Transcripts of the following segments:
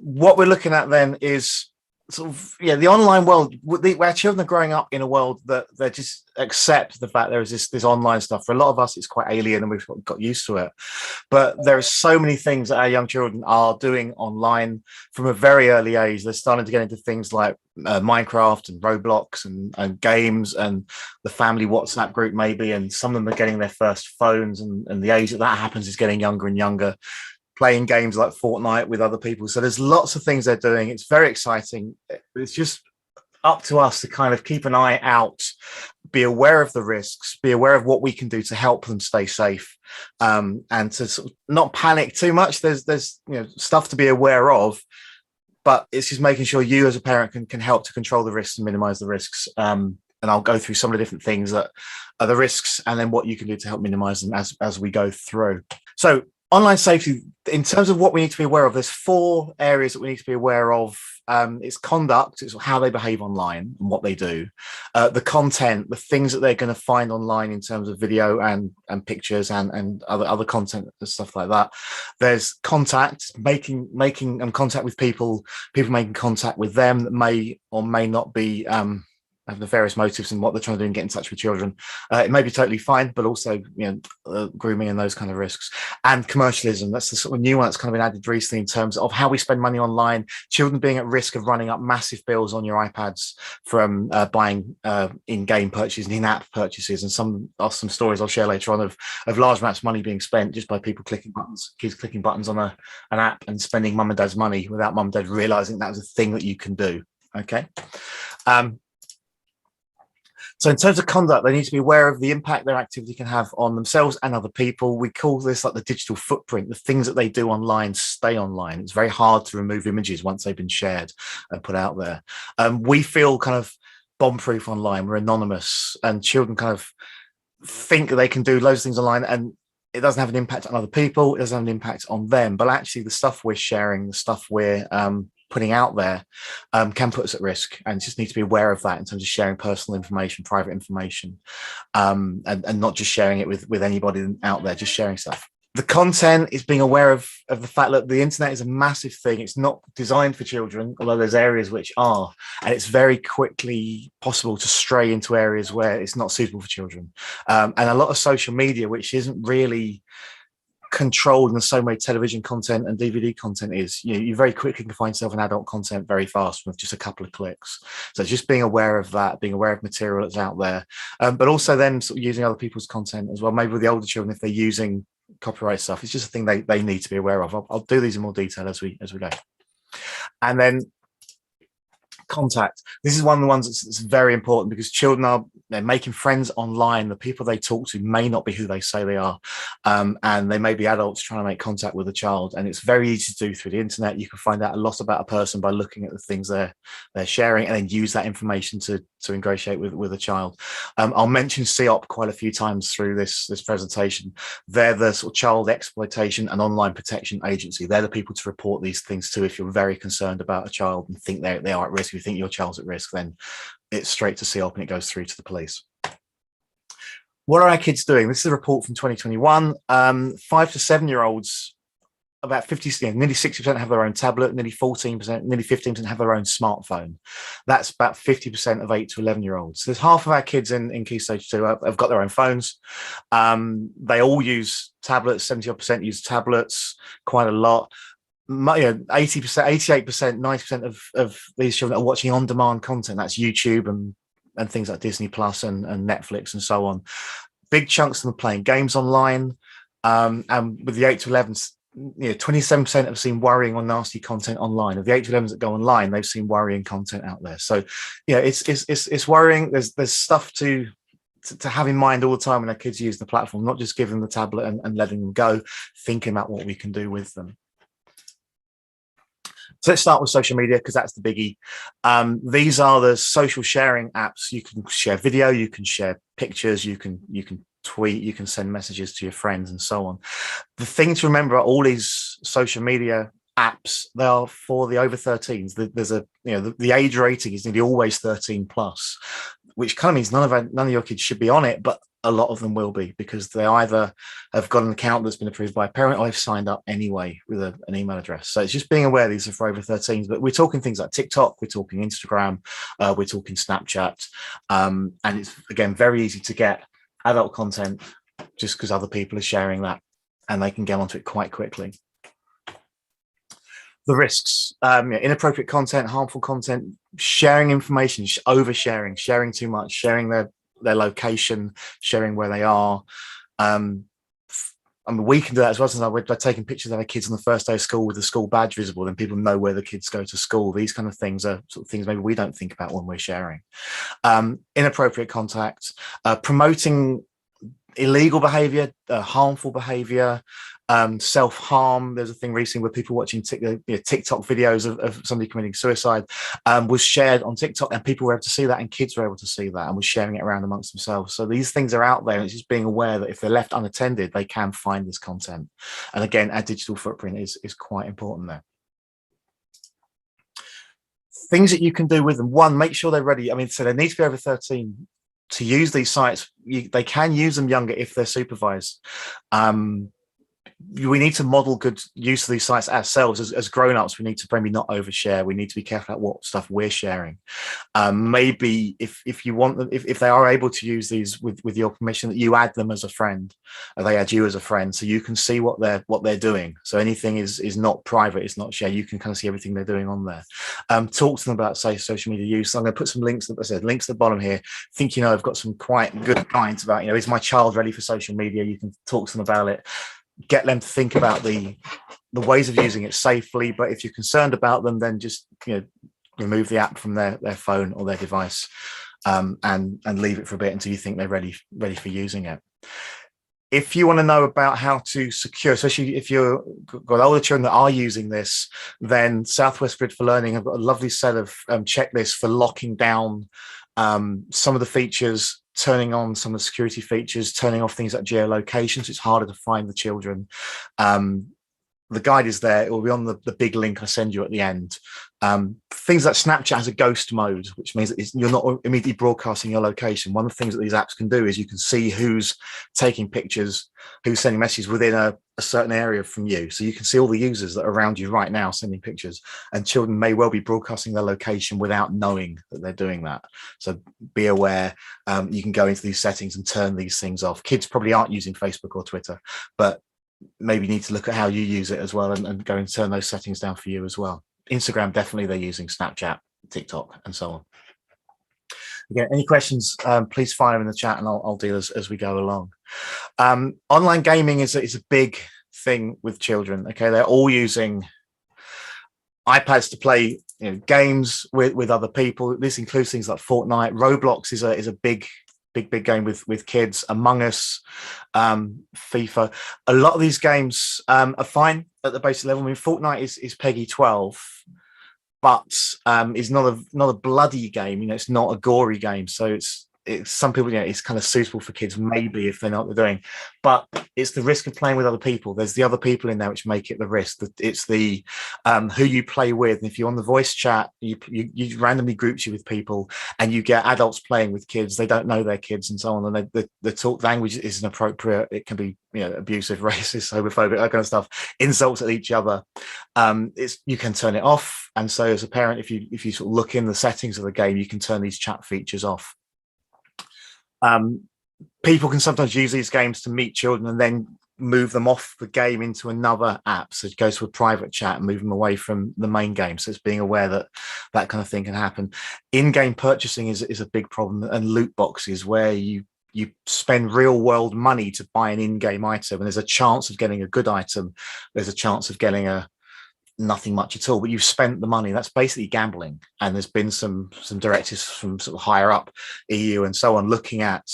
what we're looking at then is sort of the online world, where children are growing up in a world that they just accept the fact there is this online stuff. For a lot of us, it's quite alien and we've got used to it. But there are so many things that our young children are doing online from a very early age. They're starting to get into things like Minecraft and Roblox and games and the family WhatsApp group maybe, and some of them are getting their first phones, and the age that happens is getting younger and younger, playing games like Fortnite with other people. So there's lots of things they're doing. It's very exciting. It's just up to us to kind of keep an eye out, be aware of the risks, be aware of what we can do to help them stay safe, and to sort of not panic too much. There's stuff to be aware of, but it's just making sure you as a parent can help to control the risks and minimize the risks. And I'll go through some of the different things that are the risks and then what you can do to help minimize them as we go through. So online safety, in terms of what we need to be aware of, there's 4 areas that we need to be aware of. It's conduct, it's how they behave online and what they do. The content, the things that they're going to find online in terms of video and pictures and other content and stuff like that. There's contact, making contact with people making contact with them that may or may not be have the various motives and what they're trying to do and get in touch with children. It may be totally fine, but also, grooming and those kind of risks. And commercialism, that's the sort of new one that's kind of been added recently in terms of how we spend money online, children being at risk of running up massive bills on your iPads from buying in-game purchases and in-app purchases. And some stories I'll share later on of large amounts of money being spent just by people clicking buttons, kids clicking buttons on an app and spending mum and dad's money without mum and dad realizing that was a thing that you can do. Okay. So in terms of conduct, they need to be aware of the impact their activity can have on themselves and other people. We call this like the digital footprint. The things that they do online stay online. It's very hard to remove images once they've been shared and put out there. We feel kind of bomb-proof online. We're anonymous, and children kind of think they can do loads of things online, and it doesn't have an impact on other people. It doesn't have an impact on them. But actually, the stuff we're sharing, the stuff we're putting out there can put us at risk, and just need to be aware of that in terms of sharing personal information, private information, and not just sharing it with anybody out there, just sharing stuff. The content is being aware of the fact that the internet is a massive thing. It's not designed for children, although there's areas which are, and it's very quickly possible to stray into areas where it's not suitable for children. And a lot of social media, which isn't really controlled in the same way television content and DVD content is, you very quickly can find yourself in adult content very fast with just a couple of clicks. So just being aware of that, being aware of material that's out there, but also then sort of using other people's content as well. Maybe with the older children, if they're using copyright stuff, it's just a thing they need to be aware of. I'll do these in more detail as we go. And then contact. This is one of the ones that's very important, because children they're making friends online. The people they talk to may not be who they say they are, and they may be adults trying to make contact with a child, and it's very easy to do through the internet. You can find out a lot about a person by looking at the things they're sharing, and then use that information to ingratiate with a child. I'll mention CEOP quite a few times through this presentation. They're the sort of child exploitation and online protection agency. They're the people to report these things to if you're very concerned about a child and think they are at risk. If you think your child's at risk, then it's straight to CEOP and it goes through to the police. What are our kids doing? This is a report from 2021. 5 to 7 year olds, about 50, nearly 60% have their own tablet, nearly 14%, nearly 15% have their own smartphone. That's about 50% of 8 to 11 year olds. So there's half of our kids in Key Stage 2 have got their own phones. They all use tablets. 70% use tablets, quite a lot. 80%, 88%, 90% of these children are watching on-demand content. That's YouTube and things like Disney Plus and Netflix and so on. Big chunks of them are playing games online. And with the 8 to 11s, 27% have seen worrying or nasty content online. Of the 8 to 11s that go online, they've seen worrying content out there. So it's worrying. There's stuff to have in mind all the time when our kids use the platform, not just giving them the tablet and letting them go, thinking about what we can do with them. So let's start with social media, because that's the biggie. These are the social sharing apps. You can share video, you can share pictures, you can tweet, you can send messages to your friends and so on. The thing to remember are all these social media apps, they are for the over 13s. There's the age rating is nearly always 13 plus. which kind of means none of your kids should be on it, but a lot of them will be, because they either have got an account that's been approved by a parent, or they've signed up anyway with an email address. So it's just being aware these are for over 13s. But we're talking things like TikTok, we're talking Instagram, we're talking Snapchat, and it's, again, very easy to get adult content just because other people are sharing that, and they can get onto it quite quickly. The risks: inappropriate content, harmful content, sharing information, oversharing, sharing too much, sharing their location, sharing where they are. I mean, we can do that as well. Sometimes we're taking pictures of our kids on the first day of school with the school badge visible, then people know where the kids go to school. These kind of things are sort of things maybe we don't think about when we're sharing. Inappropriate contact, promoting illegal behavior, harmful behavior, self-harm. There's a thing recently where people watching TikTok videos of somebody committing suicide, was shared on TikTok, and people were able to see that, and kids were able to see that, and was sharing it around amongst themselves. So these things are out there, and it's just being aware that if they're left unattended, they can find this content. And again, our digital footprint is quite important there. Things that you can do with them: one, make sure they're ready. I mean, so they need to be over 13 to use these sites. They can use them younger if they're supervised. We need to model good use of these sites ourselves as grown-ups. We need to maybe not overshare. We need to be careful about what stuff we're sharing. Maybe if you want them, if they are able to use these with your permission, that you add them as a friend, or they add you as a friend, so you can see what they're doing. So anything is not private, it's not shared. You can kind of see everything they're doing on there. Talk to them about, say, social media use. So I'm going to put some links, like I said, links at the bottom here. I think, I've got some quite good guides about, is my child ready for social media? You can talk to them about it. Get them to think about the ways of using it safely. But if you're concerned about them, then just remove the app from their phone or their device, and leave it for a bit until you think they're ready for using it. If you want to know about how to secure, especially if you've got older children that are using this, then Southwest Grid for Learning have got a lovely set of checklists for locking down some of the features, turning on some of the security features, turning off things like geolocation, so it's harder to find the children. The guide is there. It will be on the big link I send you at the end. Things like Snapchat has a ghost mode, which means that you're not immediately broadcasting your location. One of the things that these apps can do is you can see who's taking pictures, who's sending messages within a certain area from you. So you can see all the users that are around you right now sending pictures, and children may well be broadcasting their location without knowing that they're doing that. So be aware. You can go into these settings and turn these things off. Kids probably aren't using Facebook or Twitter, but maybe need to look at how you use it as well, and go and turn those settings down for you as well. Instagram, definitely they're using Snapchat, TikTok, and so on. Again, any questions, please fire them in the chat, and I'll deal as we go along. Online gaming is a big thing with children. Okay, they're all using iPads to play games with other people. This includes things like Fortnite. Roblox is a big game with kids. Among Us, FIFA. A lot of these games are fine at the basic level. I mean, Fortnite is PEGI 12, but is not a bloody game. It's not a gory game, so it's some people, it's kind of suitable for kids, maybe, if they know what they're doing. But it's the risk of playing with other people. There's the other people in there which make it the risk. It's the who you play with. And if you're on the voice chat, you randomly groups you with people, and you get adults playing with kids. They don't know their kids, and so on. And the talk language is inappropriate. It can be abusive, racist, homophobic, that kind of stuff. Insults at each other. You can turn it off. And so as a parent, if you sort of look in the settings of the game, you can turn these chat features off. People can sometimes use these games to meet children and then move them off the game into another app. So it goes to a private chat and move them away from the main game. So it's being aware that kind of thing can happen. In-game purchasing is a big problem, and loot boxes, where you spend real world money to buy an in-game item, and there's a chance of getting a good item. There's a chance of getting nothing much at all, but you've spent the money. That's basically gambling. And there's been some directives from sort of higher up EU and so on, looking at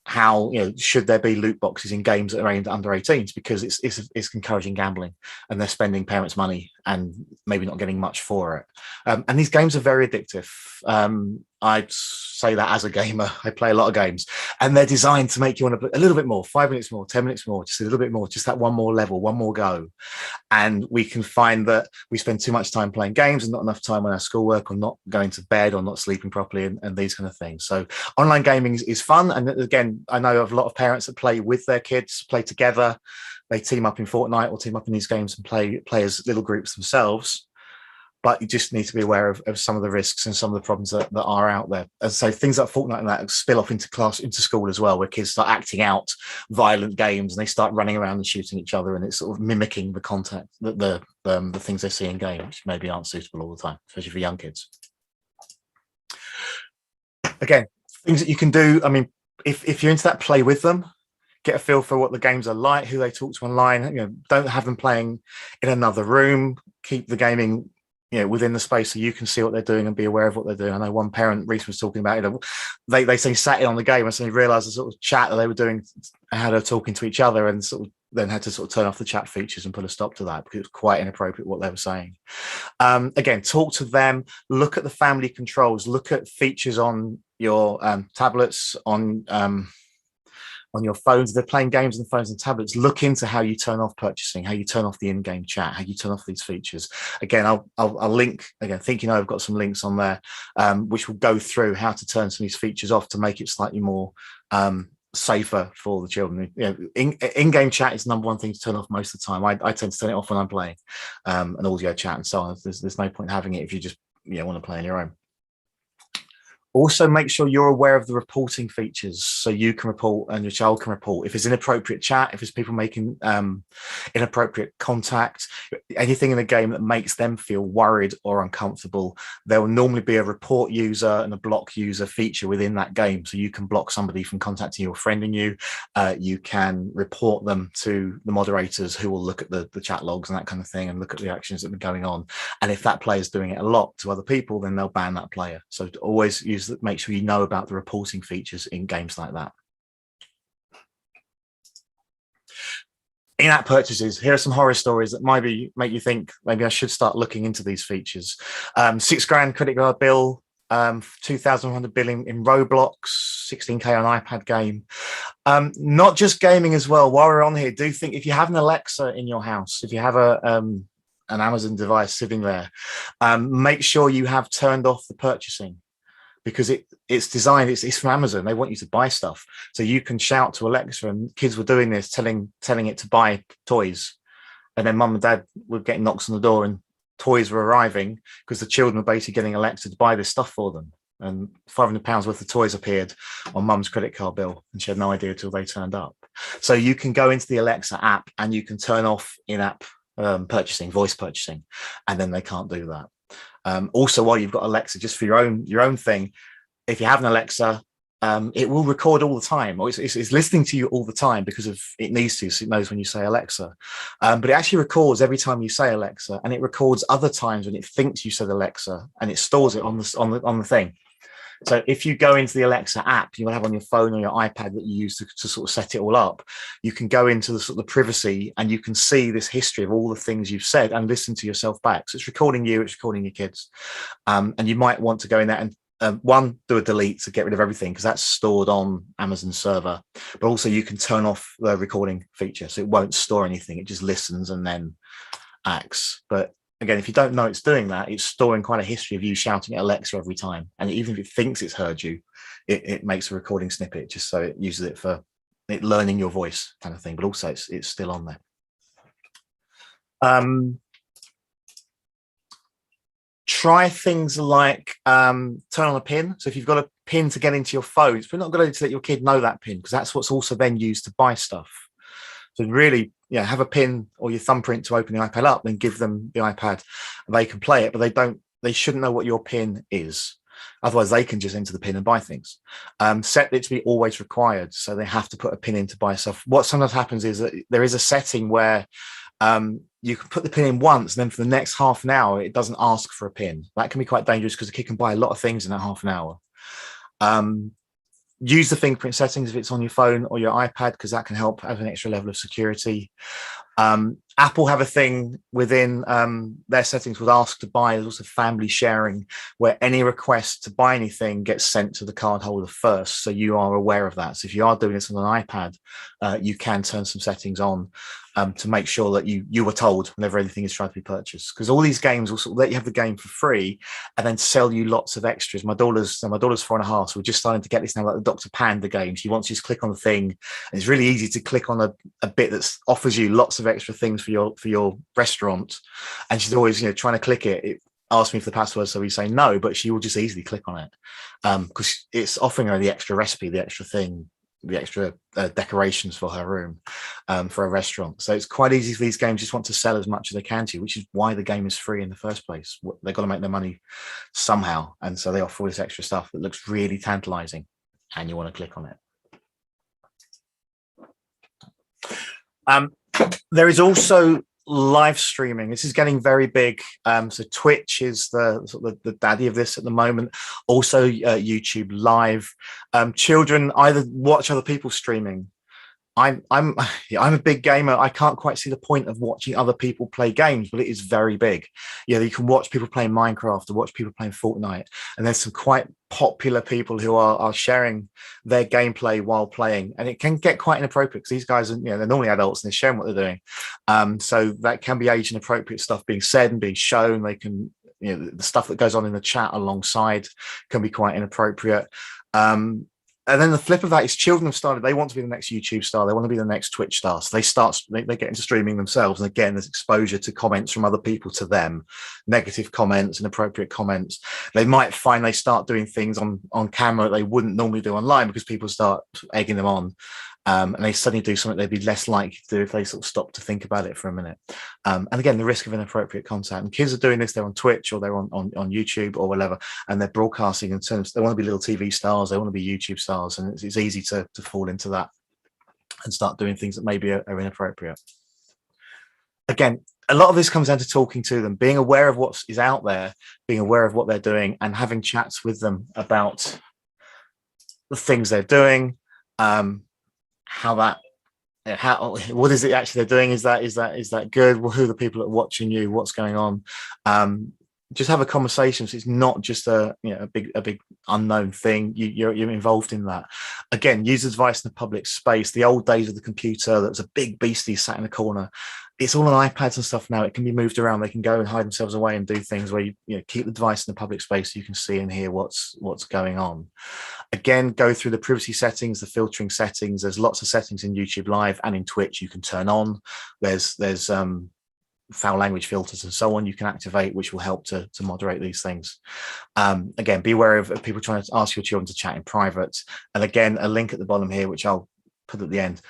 how should there be loot boxes in games that are aimed at under 18s, because it's encouraging gambling, and they're spending parents' money and maybe not getting much for it. And these games are very addictive. I'd say that as a gamer, I play a lot of games, and they're designed to make you want to play a little bit more, 5 minutes more, 10 minutes more, just a little bit more, just that one more level, one more go. And we can find that we spend too much time playing games and not enough time on our schoolwork, or not going to bed, or not sleeping properly, and these kind of things. So online gaming is fun. And again, I know of a lot of parents that play with their kids, play together. They team up in Fortnite or team up in these games and play as little groups themselves. But you just need to be aware of some of the risks and some of the problems that are out there. As I say, things like Fortnite and that spill off into school as well, where kids start acting out violent games and they start running around and shooting each other, and it's sort of mimicking the content, the things they see in games, which maybe aren't suitable all the time, especially for young kids. Again, things that you can do. I mean, if you're into that, play with them. Get a feel for what the games are like, who they talk to online. Don't have them playing in another room. Keep the gaming within the space so you can see what they're doing and be aware of what they're doing. I know one parent recently was talking about, they say sat in on the game and suddenly realized the sort of chat that they were doing, how they're talking to each other, and sort of then had to sort of turn off the chat features and put a stop to that because it was quite inappropriate what they were saying. Again, talk to them, look at the family controls, look at features on your tablets, on your phones. If they're playing games on phones and tablets, look into how you turn off purchasing, how you turn off the in-game chat, how you turn off these features. Again, I'll link, again, I've got some links on there, which will go through how to turn some of these features off to make it slightly more safer for the children. In-game chat is number one thing to turn off most of the time. I tend to turn it off when I'm playing, and audio chat and so on. There's no point having it if you just want to play on your own. Also, make sure you're aware of the reporting features so you can report and your child can report. If it's inappropriate chat, if it's people making inappropriate contact, anything in the game that makes them feel worried or uncomfortable, there will normally be a report user and a block user feature within that game. So you can block somebody from contacting you or friending you. You can report them to the moderators, who will look at the chat logs and that kind of thing and look at the actions that have been going on. And if that player is doing it a lot to other people, then they'll ban that player. So to always make sure you know about the reporting features in games like that. In-app purchases. Here are some horror stories that maybe make you think maybe I should start looking into these features. $6,000 credit card bill, 2,100 billing in Roblox, 16K on iPad game. Not just gaming as well. While we're on here, do think if you have an Alexa in your house, if you have an Amazon device sitting there, make sure you have turned off the purchasing, because it's designed, it's from Amazon. They want you to buy stuff. So you can shout to Alexa, and kids were doing this, telling it to buy toys. And then mum and dad were getting knocks on the door and toys were arriving because the children were basically getting Alexa to buy this stuff for them. And £500 worth of toys appeared on mum's credit card bill, and she had no idea until they turned up. So you can go into the Alexa app and you can turn off in-app purchasing, voice purchasing, and then they can't do that. Also, while you've got Alexa, just for your own thing, if you have an Alexa, it will record all the time, or it's listening to you all the time because of it needs to, so it knows when you say Alexa. But it actually records every time you say Alexa, and it records other times when it thinks you said Alexa, and it stores it on the thing. So if you go into the Alexa app, you will have on your phone or your iPad that you use to sort of set it all up. You can go into the sort of privacy, and you can see this history of all the things you've said and listen to yourself back. So it's recording you, it's recording your kids. And you might want to go in there and one, do a delete to get rid of everything, because that's stored on Amazon's server. But also you can turn off the recording feature, so it won't store anything. It just listens and then acts. But again, if you don't know it's doing that, it's storing quite a history of you shouting at Alexa every time. And even if it thinks it's heard you, it makes a recording snippet just so it uses it for it learning your voice kind of thing. But also it's still on there. Try things like turn on a pin. So if you've got a pin to get into your phone, it's not good to let your kid know that pin, because that's what's also then used to buy stuff. So really, have a pin or your thumbprint to open the iPad up, then give them the iPad and they can play it, but they shouldn't know what your pin is. Otherwise they can just enter the pin and buy things. Set it to be always required. So they have to put a pin in to buy stuff. What sometimes happens is that there is a setting where you can put the pin in once, and then for the next half an hour, it doesn't ask for a pin. That can be quite dangerous because the kid can buy a lot of things in that half an hour. Use the fingerprint settings if it's on your phone or your iPad, because that can help have an extra level of security. And Apple have a thing within their settings with ask to buy. There's also family sharing, where any request to buy anything gets sent to the card holder first. So you are aware of that. So if you are doing this on an iPad, you can turn some settings on to make sure that you were told whenever anything is trying to be purchased. Because all these games will sort of let you have the game for free and then sell you lots of extras. My daughter's 4.5, so we're just starting to get this now, like the Dr. Panda game. She wants you to click on the thing, and it's really easy to click on a bit that offers you lots of extra things for your restaurant, and she's always trying to click it asks me for the password, so we say no, but she will just easily click on it because it's offering her the extra recipe, the extra thing, the extra decorations for her room, for a restaurant. So it's quite easy for these games just want to sell as much as they can to you, which is why the game is free in the first place. They've got to make their money somehow, and so they offer all this extra stuff that looks really tantalizing and you want to click on it. There is also live streaming. This is getting very big. So Twitch is the daddy of this at the moment. Also YouTube Live. Children either watch other people streaming. I'm a big gamer. I can't quite see the point of watching other people play games, but it is very big. You can watch people playing Minecraft or watch people playing Fortnite, and there's some quite popular people who are sharing their gameplay while playing, and it can get quite inappropriate because these guys are they're normally adults and they're sharing what they're doing. So that can be age inappropriate stuff being said and being shown. They can the stuff that goes on in the chat alongside can be quite inappropriate. And then the flip of that is children have started, they want to be the next YouTube star. They want to be the next Twitch star. So they get into streaming themselves. And again, there's exposure to comments from other people to them, negative comments, inappropriate comments. They might find they start doing things on camera that they wouldn't normally do online because people start egging them on. And they suddenly do something they'd be less likely to do if they sort of stop to think about it for a minute. And again, the risk of inappropriate content. And kids are doing this, they're on Twitch or they're on YouTube or whatever, and they're broadcasting in terms, they want to be little TV stars, they want to be YouTube stars, and it's easy to fall into that and start doing things that maybe are inappropriate. Again, a lot of this comes down to talking to them, being aware of what is out there, being aware of what they're doing, and having chats with them about the things they're doing, what is it actually they're doing? Is that good? Well, who are the people that are watching you? What's going on? Just have a conversation. So it's not just a big unknown thing. You're involved in that. Again, use advice in the public space. The old days of the computer, that was a big beastie sat in the corner. It's all on iPads and stuff now. It can be moved around. They can go and hide themselves away and do things where you keep the device in the public space so you can see and hear what's going on. Again, go through the privacy settings, the filtering settings. There's lots of settings in YouTube Live and in Twitch you can turn on. There's foul language filters and so on you can activate, which will help to moderate these things. Again, be aware of people trying to ask your children to chat in private. And again, a link at the bottom here, which I'll put at the end.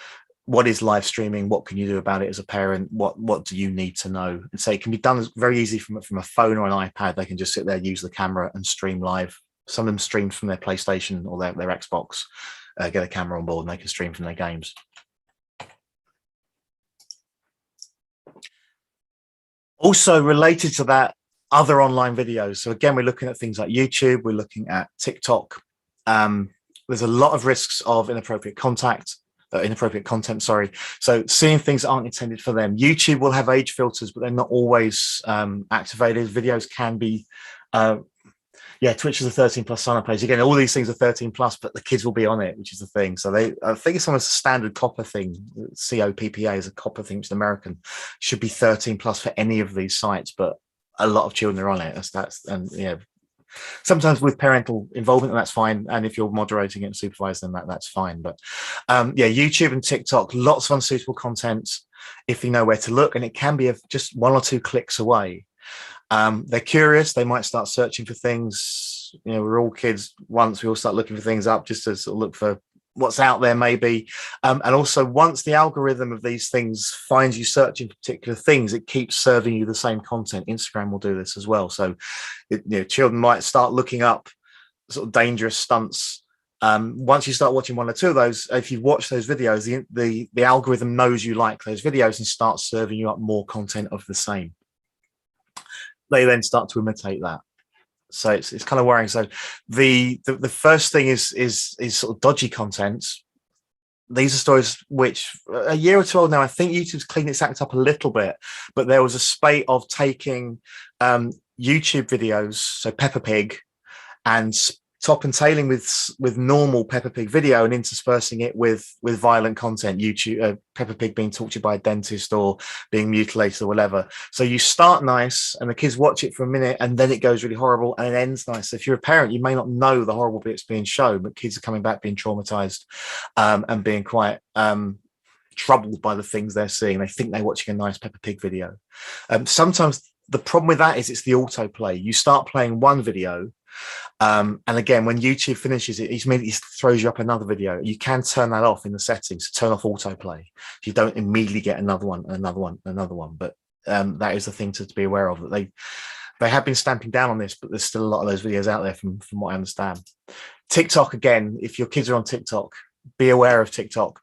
What is live streaming? What can you do about it as a parent? What do you need to know? And so it can be done very easy from a phone or an iPad. They can just sit there, use the camera and stream live. Some of them stream from their PlayStation or their Xbox, get a camera on board and they can stream from their games. Also related to that, other online videos. So again, we're looking at things like YouTube, we're looking at TikTok. There's a lot of risks of inappropriate content, sorry. So seeing things that aren't intended for them. YouTube will have age filters, but they're not always activated. Videos can be, Twitch is a 13+ sign up page. Again, all these things are 13+, but the kids will be on it, which is the thing. So I think it's almost a standard COPPA thing. COPPA is a COPPA thing, which is American. Should be 13+ for any of these sites, but a lot of children are on it. Sometimes with parental involvement, that's fine. And if you're moderating it and supervising them, that's fine. But YouTube and TikTok, lots of unsuitable content if you know where to look. And it can be just 1 or 2 clicks away. They're curious. They might start searching for things. We're all kids once. We all start looking for things up just to sort of look for what's out there maybe. And also once the algorithm of these things finds you searching for particular things, it keeps serving you the same content. Instagram will do this as well. So children might start looking up sort of dangerous stunts. Once you start watching 1 or 2 of those, if you watch those videos, the algorithm knows you like those videos and starts serving you up more content of the same. They then start to imitate that. So it's kind of worrying. So the first thing is sort of dodgy content. these are stories which a year or two old now. I think YouTube's cleaned its act up a little bit, but there was a spate of taking YouTube videos, so Peppa Pig, and top and tailing with normal Peppa Pig video and interspersing it with violent content. YouTube, Peppa Pig being tortured by a dentist or being mutilated or whatever. So you start nice and the kids watch it for a minute and then it goes really horrible and it ends nice. So if you're a parent, you may not know the horrible bits being shown, but kids are coming back being traumatized and being quite troubled by the things they're seeing. They think they're watching a nice Peppa Pig video. Sometimes the problem with that is it's the autoplay. You start playing one video, and again, when YouTube finishes it, it immediately throws you up another video. You can turn that off in the settings, turn off autoplay. You don't immediately get another one, another one, another one. But that is the thing to be aware of, that they have been stamping down on this, but there's still a lot of those videos out there from what I understand. TikTok, again, if your kids are on TikTok, be aware of TikTok.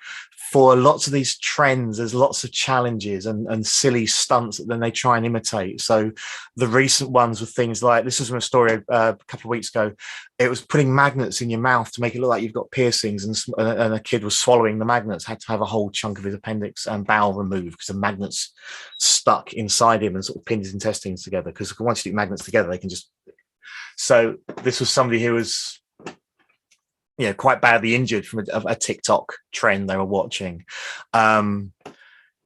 For lots of these trends, there's lots of challenges and silly stunts that then they try and imitate. So the recent ones were things like, this was from a story a couple of weeks ago. It was putting magnets in your mouth to make it look like you've got piercings, and a kid was swallowing the magnets, had to have a whole chunk of his appendix and bowel removed because the magnets stuck inside him and sort of pinned his intestines together. Because once you do magnets together, they can just... So this was somebody who was quite badly injured from a TikTok trend they were watching.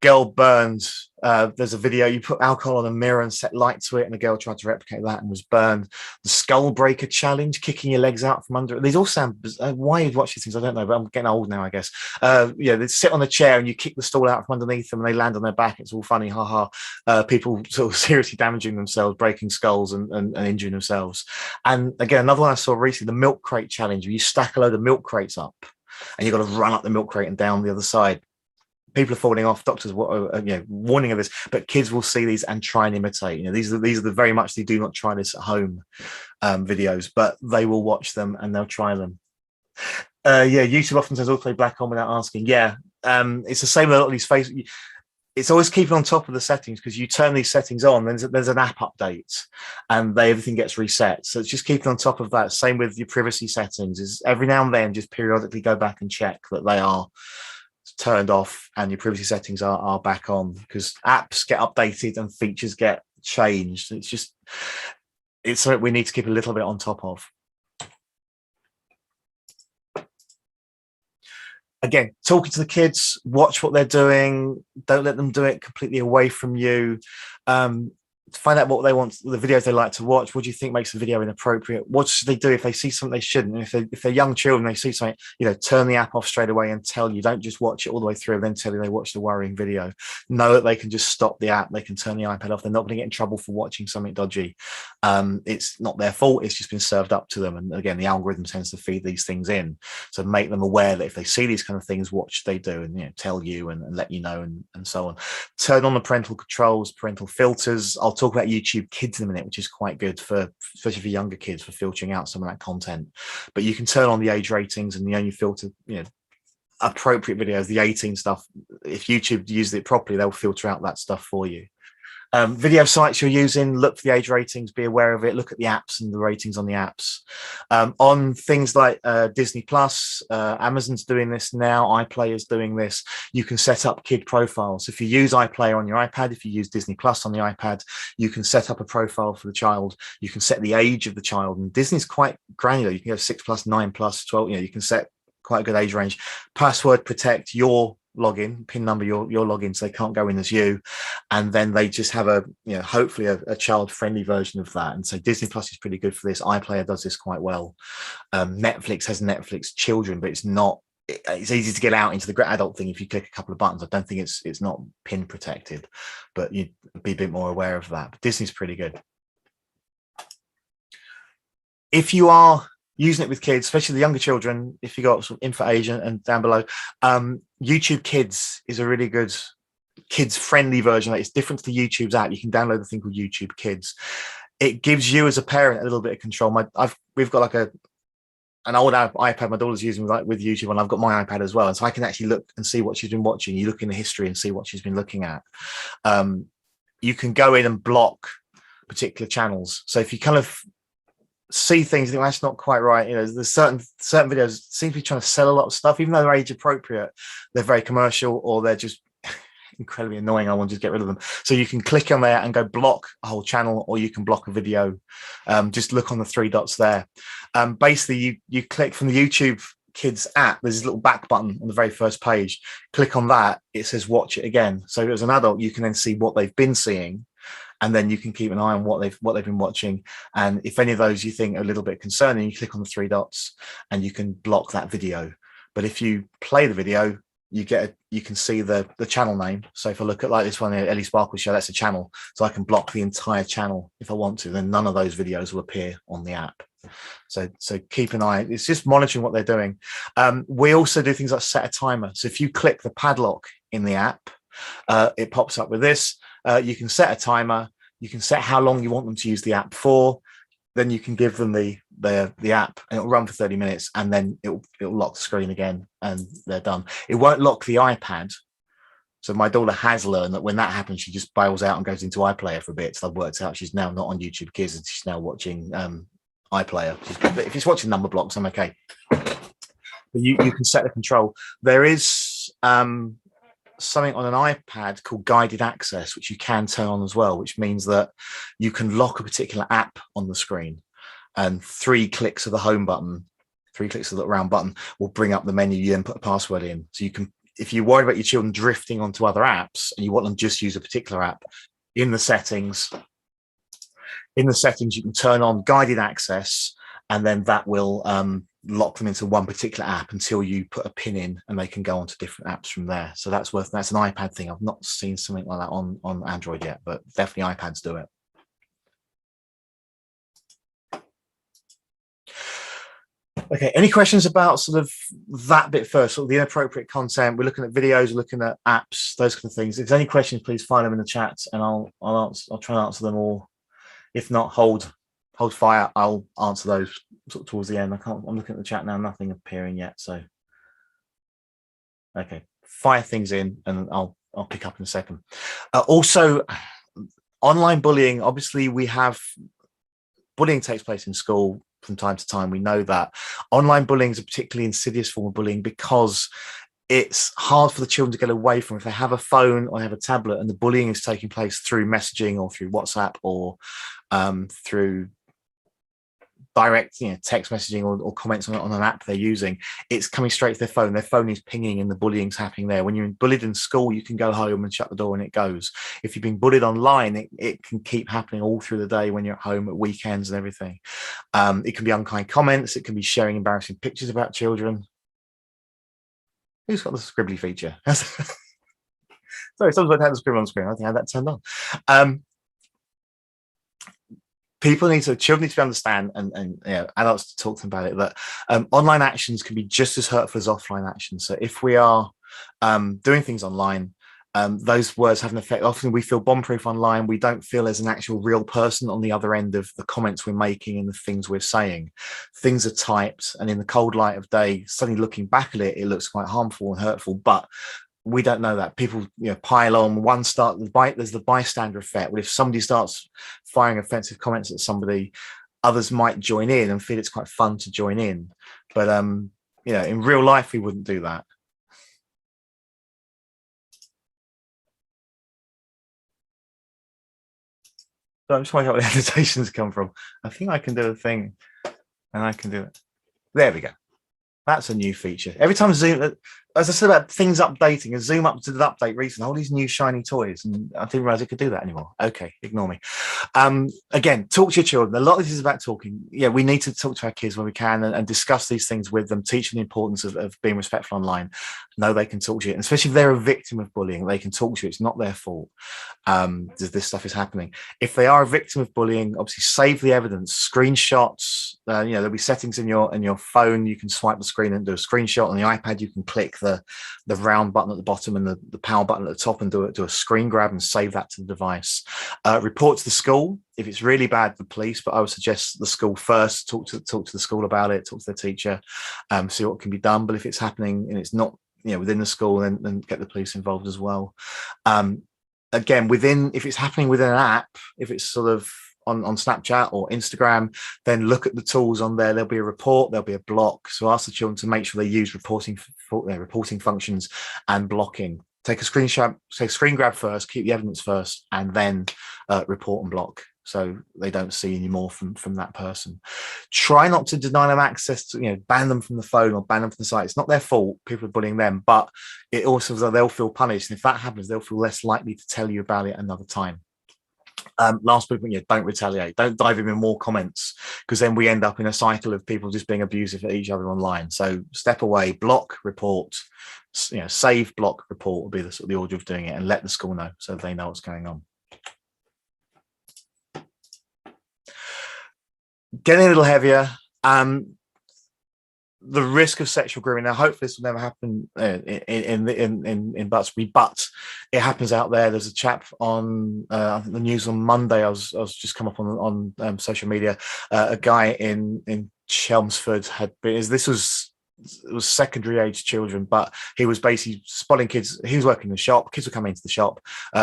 Girl burned. There's a video, you put alcohol on a mirror and set light to it, and a girl tried to replicate that and was burned. The skull breaker challenge, kicking your legs out from under it. These all sound why you'd watch these things, I don't know, but I'm getting old now, I guess. They sit on a chair and you kick the stool out from underneath them and they land on their back. It's all funny, haha. People sort of seriously damaging themselves, breaking skulls and injuring themselves. And again, another one I saw recently, the milk crate challenge, where you stack a load of milk crates up and you've got to run up the milk crate and down the other side. People are falling off. Doctors warning of this, but kids will see these and try and imitate. These are the very much they do not try this at home videos, but they will watch them and they'll try them. YouTube often says autoplay black on without asking. It's the same with a lot of these Facebook. It's always keeping on top of the settings, because you turn these settings on, there's an app update and everything gets reset. So it's just keeping on top of that. Same with your privacy settings, is every now and then just periodically go back and check that they are turned off and your privacy settings are back on, because apps get updated and features get changed. It's something we need to keep a little bit on top of. Again, talking to the kids, watch what they're doing. Don't let them do it completely away from you. Find out what they want, the videos they like to watch. What do you think makes the video inappropriate? What should they do if they see something they shouldn't? If they're young children, they see something, turn the app off straight away and tell you. Don't just watch it all the way through and then tell you they watched the worrying video. Know that they can just stop the app. They can turn the iPad off. They're not going to get in trouble for watching something dodgy. It's not their fault. It's just been served up to them. And again, the algorithm tends to feed these things in. So make them aware that if they see these kind of things, what should they do? And tell you and let you know and so on. Turn on the parental controls, parental filters. I'll talk about YouTube Kids in a minute, which is quite good especially for younger kids, for filtering out some of that content. But you can turn on the age ratings and the only filter, appropriate videos, the 18 stuff. If YouTube uses it properly, they'll filter out that stuff for you. Video sites you're using, look for the age ratings, be aware of it, look at the apps and the ratings on the apps. On things like Disney Plus, Amazon's doing this now, iPlayer is doing this. You can set up kid profiles. If you use iPlayer on your iPad, if you use Disney Plus on the iPad, you can set up a profile for the child. You can set the age of the child, and Disney's quite granular. You can go 6 plus, 9 plus, 12. You can set quite a good age range. Password protect your login, pin number your login, so they can't go in as you, and then they just have hopefully a child friendly version of that. And so Disney Plus is pretty good for this. iPlayer does this quite well. Netflix has Netflix Children, but it's easy to get out into the adult thing if you click a couple of buttons. I don't think it's not pin protected, but you'd be a bit more aware of that. But Disney's pretty good. If you are using it with kids, especially the younger children, if you got sort of info age and down below, YouTube Kids is a really good kids friendly version. It's different to the YouTube's app. You can download a thing called YouTube Kids. It gives you as a parent a little bit of control. We've got like an old iPad my daughter's using with YouTube, and I've got my iPad as well, and so I can actually look and see what she's been watching. You look in the history and see what she's been looking at. You can go in and block particular channels. So if you kind of see things, you think that's not quite right. You know, there's certain videos seem to be trying to sell a lot of stuff, even though they're age appropriate. They're very commercial, or they're just incredibly annoying. I want to just get rid of them. So you can click on there and go block a whole channel, or you can block a video. Just look on the three dots there. Basically, you click from the YouTube Kids app. There's this little back button on the very first page. Click on that. It says watch it again. So as an adult, you can then see what they've been seeing, and then you can keep an eye on what they've been watching. And if any of those you think are a little bit concerning, you click on the three dots and you can block that video. But if you play the video, you can see the channel name. So if I look at like this one, the Ellie Sparkle show, that's a channel. So I can block the entire channel if I want to. Then none of those videos will appear on the app. So keep an eye. It's just monitoring what they're doing. We also do things like set a timer. So if you click the padlock in the app, it pops up with this. You can set a timer. You can set how long you want them to use the app for. Then you can give them the app, and it'll run for 30 minutes, and then it'll lock the screen again, and they're done. It won't lock the iPad. So my daughter has learned that when that happens, she just bails out and goes into iPlayer for a bit. So I've worked out she's now not on YouTube Kids, and she's now watching iPlayer. If she's watching Number Blocks, I'm okay. But you can set the control. There is something on an iPad called guided access, which you can turn on as well, which means that you can lock a particular app on the screen, and 3 clicks of the home button, 3 clicks of the round button will bring up the menu. You then put a password in. So you can, if you're worried about your children drifting onto other apps and you want them to just use a particular app, in the settings, you can turn on guided access, and then that will lock them into one particular app until you put a pin in, and they can go on to different apps from there. So that's an iPad thing. I've not seen something like that on Android yet, but definitely iPads do it. Okay, any questions about sort of that bit first, sort of the inappropriate content? We're looking at videos, we're looking at apps, those kind of things. If there's any questions, please find them in the chat, and I'll try and answer them all. If not, hold fire. I'll answer those sort of towards the end. I'm looking at the chat now, nothing appearing yet. So, okay, fire things in, and I'll pick up in a second. Also, online bullying. Obviously, bullying takes place in school from time to time. We know that online bullying is a particularly insidious form of bullying because it's hard for the children to get away from. If they have a phone or have a tablet and the bullying is taking place through messaging or through WhatsApp or through direct text messaging or comments on an app they're using, it's coming straight to their phone. Their phone is pinging and the bullying's happening there. When you're bullied in school, you can go home and shut the door and it goes. If you've been bullied online, it can keep happening all through the day when you're at home, at weekends and everything. It can be unkind comments. It can be sharing embarrassing pictures about children. Who's got the scribbly feature? Sorry, someone's had the scribble on screen. I think I had that turned on. Children need to understand, and adults to talk to them about it, that online actions can be just as hurtful as offline actions. So if we are doing things online, those words have an effect. Often we feel bomb-proof online. We don't feel there's an actual real person on the other end of the comments we're making and the things we're saying. Things are typed, and in the cold light of day, suddenly looking back at it, it looks quite harmful and hurtful. But we don't know that. People pile on. There's the bystander effect. If somebody starts firing offensive comments at somebody, others might join in and feel it's quite fun to join in. But in real life, we wouldn't do that. So I'm just wondering where the annotations come from. I think I can do a thing, and I can do it. There we go. That's a new feature. Every time Zoom, as I said about things updating, and Zoom up to the update recently, all these new shiny toys, and I didn't realize it could do that anymore. Okay, ignore me. Again, talk to your children. A lot of this is about talking. Yeah, we need to talk to our kids when we can and discuss these things with them, teach them the importance of being respectful online. Know they can talk to you, and especially if they're a victim of bullying, they can talk to you. It's not their fault. This stuff is happening. If they are a victim of bullying, obviously save the evidence, screenshots. There'll be settings in your phone. You can swipe the screen and do a screenshot. On the iPad, you can click the round button at the bottom and the power button at the top and do a screen grab and save that to the device. Report to the school if it's really bad, the police, but I would suggest the school first. Talk to the school about it. Talk to their teacher. See what can be done. But if it's happening and it's not within the school, then get the police involved as well. Again, if it's happening within an app, if it's sort of on Snapchat or Instagram, then look at the tools on there. There'll be a report, there'll be a block. So ask the children to make sure they use reporting functions and blocking. Take a screenshot, say screen grab first, keep the evidence first, and then report and block, so they don't see any more from that person. Try not to deny them access to, ban them from the phone or ban them from the site. It's not their fault. People are bullying them, but it also, they'll feel punished. And if that happens, they'll feel less likely to tell you about it another time. Last movement, don't retaliate. Don't dive in with more comments, because then we end up in a cycle of people just being abusive at each other online. So step away, block, report, save, block, report will be the order of doing it, and let the school know so they know what's going on. Getting a little heavier. The risk of sexual grooming. Now, hopefully this will never happen in Butsbury, but it happens out there. There's a chap on I think the news on Monday. I was just come up on social media. A guy in Chelmsford had been. It was secondary age children, but he was basically spotting kids. He was working in the shop. Kids were coming into the shop.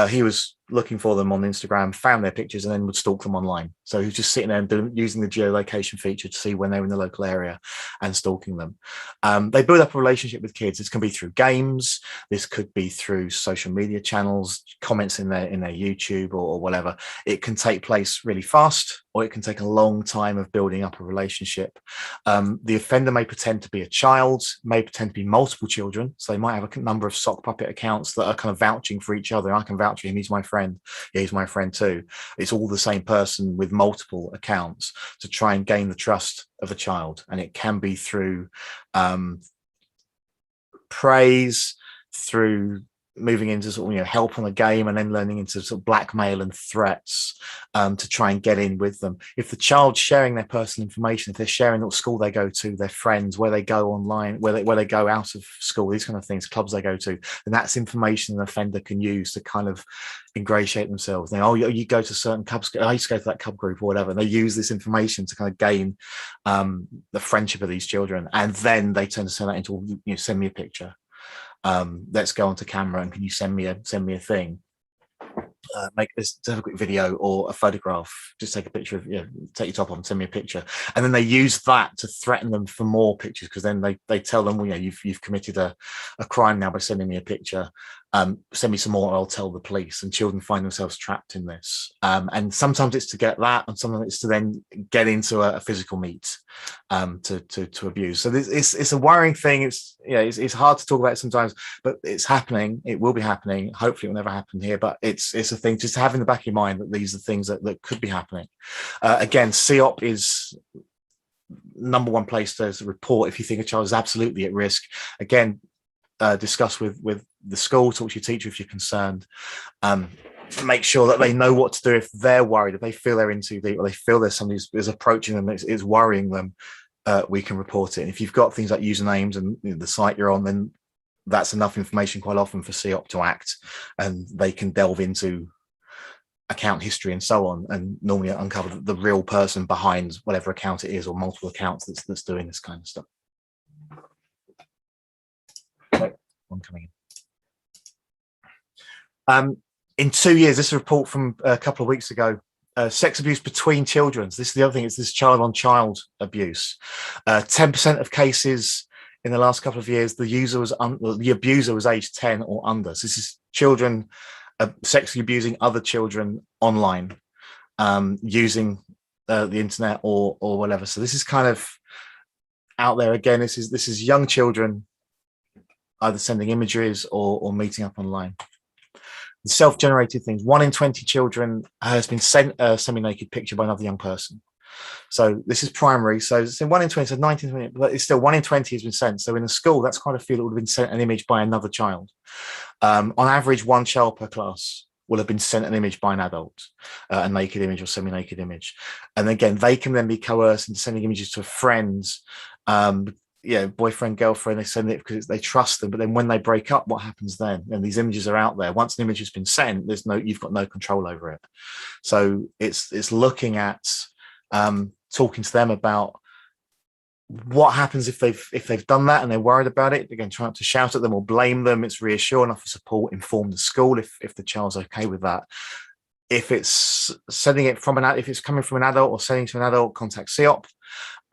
He was looking for them on Instagram, found their pictures, and then would stalk them online. So he was just sitting there and using the geolocation feature to see when they were in the local area and stalking them. They build up a relationship with kids. This can be through games. This could be through social media channels, comments in their YouTube or whatever. It can take place really fast, or it can take a long time of building up a relationship. The offender may pretend to be a child, may pretend to be multiple children. So they might have a number of sock puppet accounts that are kind of vouching for each other. I can vouch for him. He's my friend. Yeah, he's my friend too. It's all the same person with multiple accounts to try and gain the trust of a child. And it can be through praise, through moving into sort of help on a game, and then learning into sort of blackmail and threats to try and get in with them. If the child's sharing their personal information, if they're sharing what school they go to, their friends, where they go online, where they go out of school, these kind of things, clubs they go to, then that's information an offender can use to kind of ingratiate themselves. They, oh, you go to certain clubs. I used to go to that club group or whatever. And they use this information to kind of gain the friendship of these children, and then they tend to turn that into, send me a picture. Let's go onto camera, and can you send me a thing? Have a quick video or a photograph. Just take a picture of, take your top off and send me a picture. And then they use that to threaten them for more pictures, because then they tell them, well, you've committed a crime now by sending me a picture. Send me some more, or I'll tell the police. And children find themselves trapped in this. And sometimes it's to get that, and sometimes it's to then get into a physical meet to abuse. So it's a worrying thing. It's hard to talk about it sometimes, but it's happening. It will be happening. Hopefully it will never happen here, but it's a thing just to have in the back of your mind that these are things that could be happening. Again, CEOP is number one place to report if you think a child is absolutely at risk. Again, discuss with the school, talk to your teacher if you're concerned. Make sure that they know what to do if they're worried, if they feel they're in too deep, or they feel there's somebody who's approaching them, is worrying them. We can report it. And if you've got things like usernames and the site you're on, then that's enough information quite often for CEOP to act, and they can delve into account history and so on, and normally uncover the real person behind whatever account it is, or multiple accounts that's doing this kind of stuff. One coming in 2 years, this is a report from a couple of weeks ago. Sex abuse between children. This is the other thing. It's this child-on-child abuse. 10% of cases in the last couple of years, the abuser was aged 10 or under. So this is children sexually abusing other children online, using the internet or whatever. So this is kind of out there again. This is young children either sending images or meeting up online. The self-generated things. 1 in 20 children has been sent a semi-naked picture by another young person. So this is primary. So it's in 1 in 20, so 19, 20, but it's still 1 in 20 has been sent. So in a school, that's quite a few that would have been sent an image by another child. On average, 1 child per class will have been sent an image by an adult, a naked image or semi-naked image. And again, they can then be coerced into sending images to friends, boyfriend, girlfriend. They send it because they trust them. But then when they break up, what happens then? And these images are out there. Once an image has been sent, you've got no control over it. So it's looking at talking to them about what happens if they've done that and they're worried about it. Again, try not to shout at them or blame them. It's reassuring, offer support, inform the school if the child's okay with that. If it's sending it from if it's coming from an adult or sending to an adult, contact CEOP.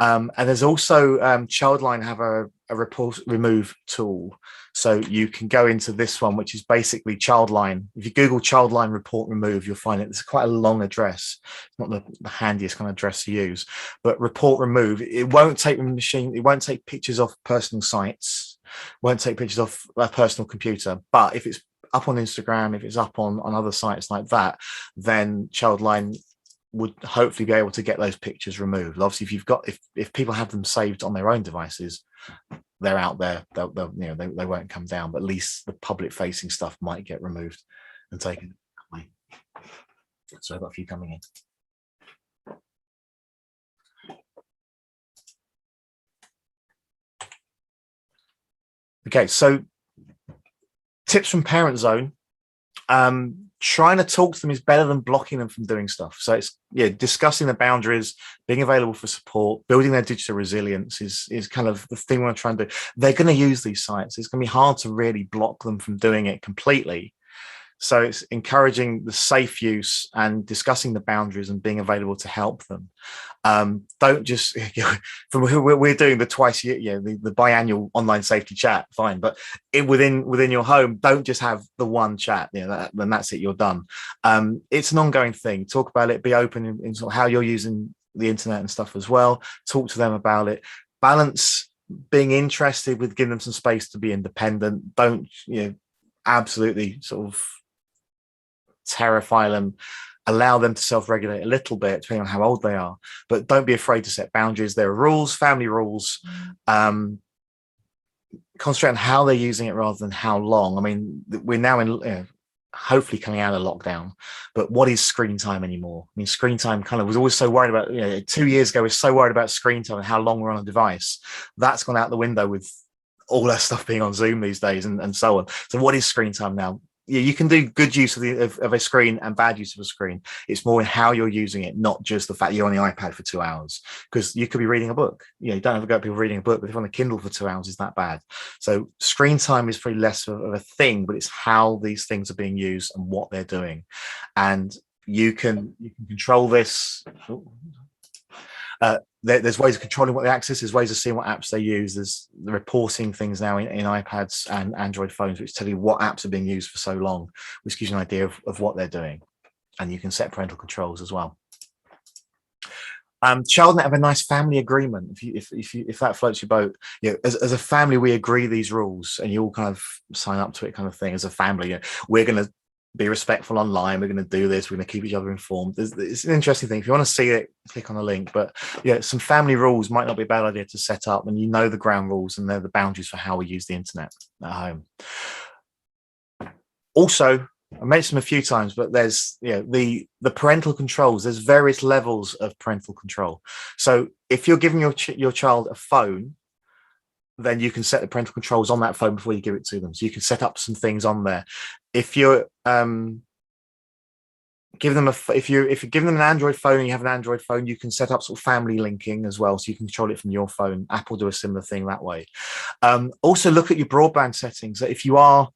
And there's also Childline have a report remove tool. So you can go into this one, which is basically Childline. If you Google Childline report remove, you'll find it. It's quite a long address. It's not the handiest kind of address to use, but report remove. It won't take it won't take pictures off personal sites, won't take pictures off a personal computer. But if it's up on Instagram, if it's up on other sites like that, then Childline would hopefully be able to get those pictures removed. Obviously, if people have them saved on their own devices, they're out there. They'll they won't come down. But at least the public facing stuff might get removed and taken away. So I've got a few coming in. Okay, so tips from Parent Zone. Trying to talk to them is better than blocking them from doing stuff. So it's discussing the boundaries, being available for support, building their digital resilience is kind of the thing we want to try and do. They're going to use these sites. It's going to be hard to really block them from doing it completely. So it's encouraging the safe use and discussing the boundaries and being available to help them. Don't just we're doing the twice year, the biannual online safety chat, fine, but within your home, don't just have the one chat. Then that's it. You're done. It's an ongoing thing. Talk about it. Be open in sort of how you're using the internet and stuff as well. Talk to them about it. Balance being interested with giving them some space to be independent. Don't absolutely sort of terrify them. Allow them to self-regulate a little bit depending on how old they are, but don't be afraid to set boundaries. There are rules, family rules. Concentrate on how they're using it rather than how long. I mean, we're now in hopefully coming out of lockdown, but what is screen time anymore? I mean, screen time kind of was always so worried about, 2 years ago, we're so worried about screen time and how long we're on a device. That's gone out the window with all that stuff being on Zoom these days and so on. So what is screen time now? You can do good use of a screen and bad use of a screen. It's more in how you're using it, not just the fact you're on the iPad for 2 hours, because you could be reading a book. You don't ever go people reading a book, but if you're on a Kindle for 2 hours, is that bad? So screen time is pretty less of a thing, but it's how these things are being used and what they're doing. And you can control this. There's ways of controlling what they access. There's ways of seeing what apps they use. There's the reporting things now in iPads and Android phones, which tell you what apps are being used for so long, which gives you an idea of what they're doing. And you can set parental controls as well. ChildNet have a nice family agreement. If that floats your boat, as a family, we agree these rules, and you all kind of sign up to it, kind of thing. As a family, we're going to be respectful online. We're going to do this. We're going to keep each other informed. It's an interesting thing. If you want to see it, click on the link. But some family rules might not be a bad idea to set up, and the ground rules and they're the boundaries for how we use the internet at home. Also, I mentioned them a few times, but there's the parental controls. There's various levels of parental control. So if you're giving your child a phone, then you can set the parental controls on that phone before you give it to them. So you can set up some things on there. If you're giving them if you're giving them an Android phone and you have an Android phone, you can set up sort of family linking as well, so you can control it from your phone. Apple do a similar thing that way. Also, look at your broadband settings. If you are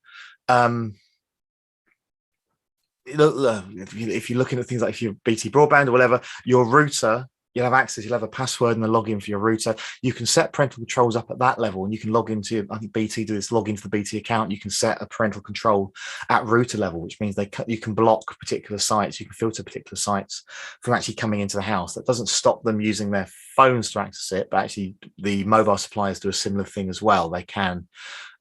if you're looking at things like if you're BT broadband or whatever, your router, you'll have access, you'll have a password and a login for your router. You can set parental controls up at that level, and you can log into, I think BT do this, log into the BT account. You can set a parental control at router level, which means you can block particular sites, you can filter particular sites from actually coming into the house. That doesn't stop them using their phones to access it, but actually the mobile suppliers do a similar thing as well. They can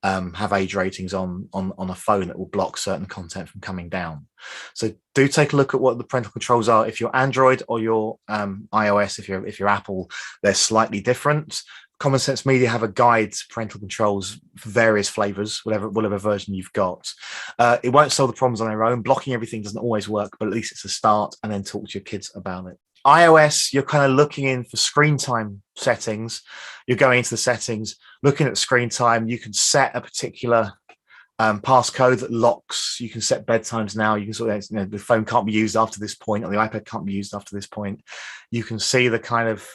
have age ratings on a phone that will block certain content from coming down. So do take a look at what the parental controls are. If you're Android or you're iOS, if you're Apple, they're slightly different. Common Sense Media have a guide to parental controls for various flavors, whatever version you've got. It won't solve the problems on their own. Blocking everything doesn't always work, but at least it's a start, and then talk to your kids about it. iOS, you're kind of looking in for screen time settings. You're going into the settings, looking at screen time. You can set a particular passcode that locks. You can set bedtimes now. You can sort of, the phone can't be used after this point, or the iPad can't be used after this point. You can see the kind of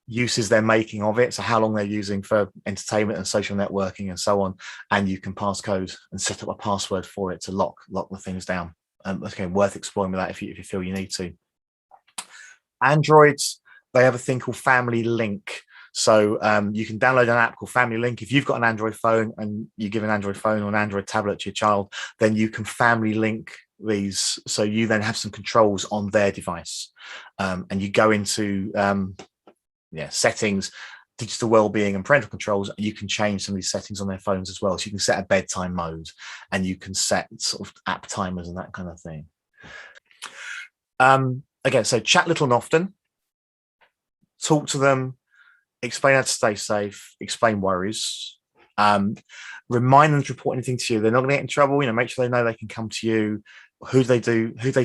uses they're making of it, so how long they're using for entertainment and social networking and so on, and you can passcode and set up a password for it to lock the things down okay, worth exploring with that if you feel you need to. Androids, they have a thing called Family Link. So you can download an app called Family Link. If you've got an Android phone and you give an Android phone or an Android tablet to your child, then you can family link these. So you then have some controls on their device, and you go into settings, digital well-being and parental controls, and you can change some of these settings on their phones as well. So you can set a bedtime mode, and you can set sort of app timers and that kind of thing. Again, so chat little and often, talk to them, explain how to stay safe, explain worries, remind them to report anything to you. They're not going to get in trouble. Make sure they know they can come to you. Who they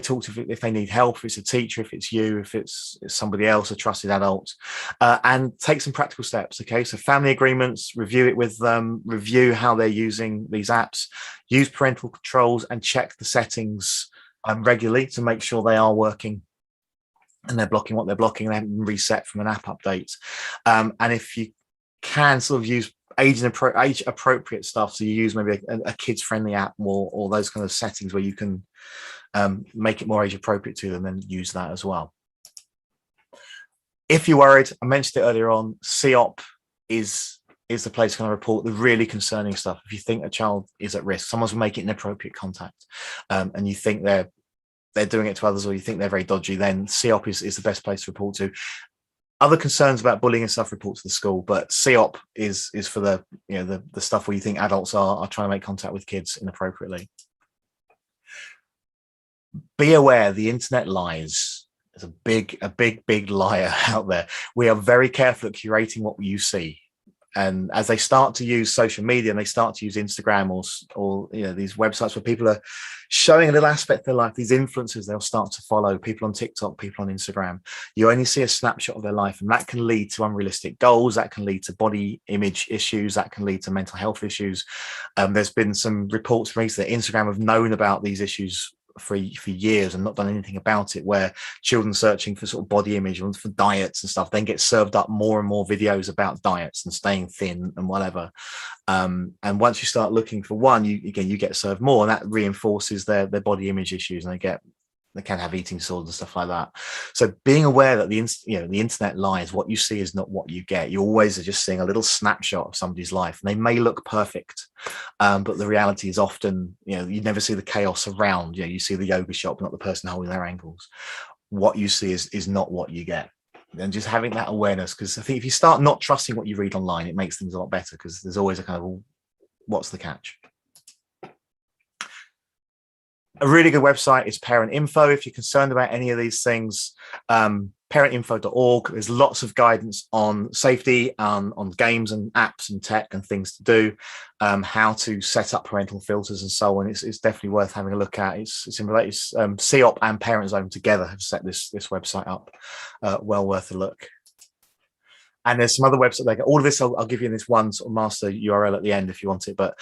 talk to if they need help, if it's a teacher, if it's you, if it's somebody else, a trusted adult, and take some practical steps. Okay, so family agreements, review it with them, review how they're using these apps, use parental controls, and check the settings regularly to make sure they are working and they're blocking what they're blocking. They haven't been reset from an app update. And if you can sort of use age appropriate stuff, so you use maybe a kids friendly app or those kind of settings where you can make it more age appropriate to them, and use that as well. If you're worried, I mentioned it earlier on, COP is the place to kind of report the really concerning stuff. If you think a child is at risk, someone's making inappropriate contact, and you think they're doing it to others, or you think they're very dodgy, then COP is the best place to report to. Other concerns about bullying and stuff, report to the school, but COP is for the the stuff where you think adults are trying to make contact with kids inappropriately. Be aware, the internet lies. There's a big liar out there. We are very careful at curating what you see. And as they start to use social media and they start to use Instagram or these websites where people are showing a little aspect of their life, these influencers they'll start to follow, people on TikTok, people on Instagram, you only see a snapshot of their life, and that can lead to unrealistic goals, that can lead to body image issues, that can lead to mental health issues. There's been some reports recently that Instagram have known about these issues for years and not done anything about it, where children searching for sort of body image and for diets and stuff then get served up more and more videos about diets and staying thin and whatever, and once you start looking for one, you get served more, and that reinforces their body image issues, and they can have eating disorders and stuff like that. So being aware that the internet lies, what you see is not what you get. You always are just seeing a little snapshot of somebody's life, and they may look perfect, but the reality is often, you never see the chaos around. You see the yoga shop, not the person holding their ankles. What you see is not what you get. And just having that awareness, because I think if you start not trusting what you read online, it makes things a lot better, because there's always a kind of, what's the catch? A really good website is Parent Info. If you're concerned about any of these things, parentinfo.org. There's lots of guidance on safety, on games and apps and tech and things to do, how to set up parental filters and so on. It's definitely worth having a look at. It's in related. COP and Parent Zone together have set this website up. Well worth a look. And there's some other websites. All of this, I'll give you in this one sort of master URL at the end if you want it. But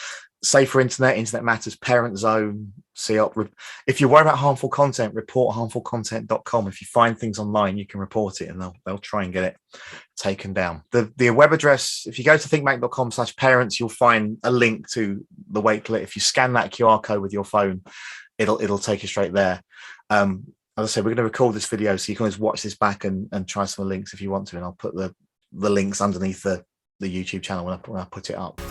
Safer Internet Matters, Parent Zone, COP. If you're worried about harmful content, report harmfulcontent.com. If you find things online, you can report it, and they'll try and get it taken down. The web address, if you go to thinkbank.com/parents, you'll find a link to the wakelet. If you scan that QR code with your phone, it'll take you straight there. As I said, we're going to record this video, so you can always watch this back and try some links if you want to, and I'll put the links underneath the YouTube channel when I put it up.